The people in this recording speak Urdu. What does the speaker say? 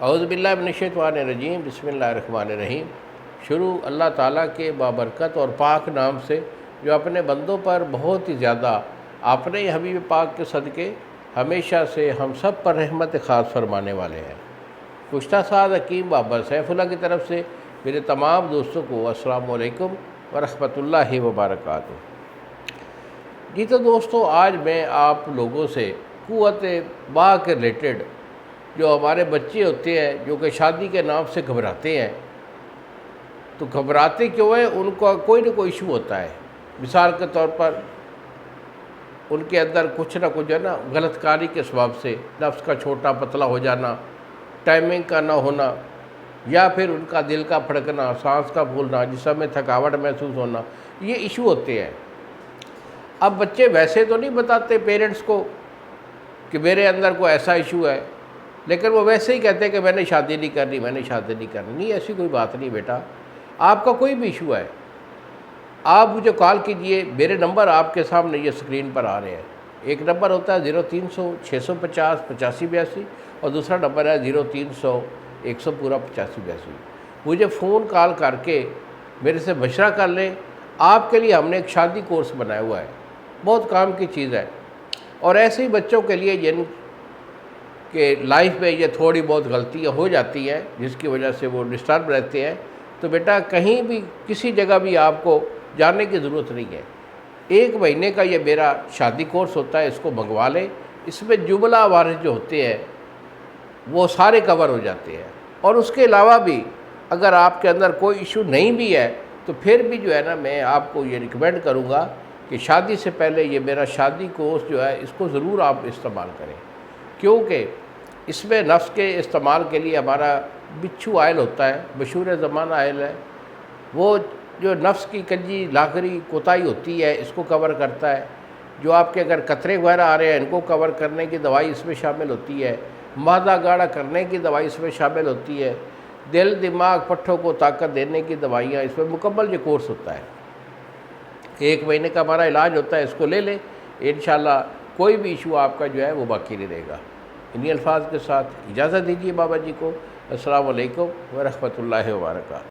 اعوذ باللہ من الشیطان الرجیم، بسم اللہ الرحمن الرحیم۔ شروع اللہ تعالیٰ کے بابرکت اور پاک نام سے جو اپنے بندوں پر بہت ہی زیادہ اپنے حبیب پاک کے صدقے ہمیشہ سے ہم سب پر رحمت خاص فرمانے والے ہیں۔ گزشتہ سال حکیم بابا سیف اللہ کی طرف سے میرے تمام دوستوں کو السلام علیکم ورحمۃ اللہ وبرکاتہ۔ جی تو دوستو، آج میں آپ لوگوں سے قوت با کے ریلیٹڈ جو ہمارے بچے ہوتے ہیں جو کہ شادی کے نام سے گھبراتے ہیں، تو گھبراتے کیوں ہیں؟ ان کا کوئی نہ کوئی ایشو ہوتا ہے۔ مثال کے طور پر ان کے اندر کچھ نہ کچھ غلط کاری کے سبب سے نفس کا چھوٹا پتلا ہو جانا، ٹائمنگ کا نہ ہونا، یا پھر ان کا دل کا پھڑکنا، سانس کا پھولنا، جسم میں تھکاوٹ محسوس ہونا، یہ ایشو ہوتے ہیں۔ اب بچے ویسے تو نہیں بتاتے پیرنٹس کو کہ میرے اندر کوئی ایسا ایشو ہے، لیکن وہ ویسے ہی کہتے ہیں کہ میں نے شادی نہیں کرنی، میں نے شادی نہیں کرنی۔ نہیں، ایسی کوئی بات نہیں بیٹا، آپ کا کوئی بھی ایشو ہے آپ مجھے کال کیجئے۔ میرے نمبر آپ کے سامنے یہ اسکرین پر آ رہے ہیں۔ ایک نمبر ہوتا ہے 0300 650 8582 اور دوسرا نمبر ہے 0300 100 پورا 8582۔ مجھے فون کال کر کے میرے سے مشورہ کر لیں۔ آپ کے لیے ہم نے ایک شادی کورس بنایا ہوا ہے، بہت کام کی چیز ہے۔ اور ایسے ہی بچوں کے لیے جن کہ لائف میں یہ تھوڑی بہت غلطیاں ہو جاتی ہیں جس کی وجہ سے وہ ڈسٹرب رہتے ہیں، تو بیٹا کہیں بھی کسی جگہ بھی آپ کو جانے کی ضرورت نہیں ہے۔ 1 مہینے کا یہ میرا شادی کورس ہوتا ہے، اس کو منگوا لیں۔ اس میں جملہ وارث جو ہوتے ہیں وہ سارے کور ہو جاتے ہیں۔ اور اس کے علاوہ بھی اگر آپ کے اندر کوئی ایشو نہیں بھی ہے تو پھر بھی جو ہے میں آپ کو یہ ریکمینڈ کروں گا کہ شادی سے پہلے یہ میرا شادی کورس جو ہے اس کو ضرور آپ استعمال کریں، کیونکہ اس میں نفس کے استعمال کے لیے ہمارا بچھو آئل ہوتا ہے، مشہور زمانہ آئل ہے، وہ جو نفس کی کنجی لاغری کوتاہی ہوتی ہے اس کو کور کرتا ہے۔ جو آپ کے اگر قطرے وغیرہ آ رہے ہیں ان کو کور کرنے کی دوائی اس میں شامل ہوتی ہے، معدہ گاڑھا کرنے کی دوائی اس میں شامل ہوتی ہے، دل دماغ پٹھوں کو طاقت دینے کی دوائیاں، اس میں مکمل یہ کورس ہوتا ہے۔ 1 مہینے کا ہمارا علاج ہوتا ہے، اس کو لے لیں، انشاءاللہ کوئی بھی ایشو آپ کا جو ہے وہ باقی نہیں رہے گا۔ انہی الفاظ کے ساتھ اجازت دیجیے بابا جی کو۔ السلام علیکم ورحمۃ اللہ وبرکاتہ۔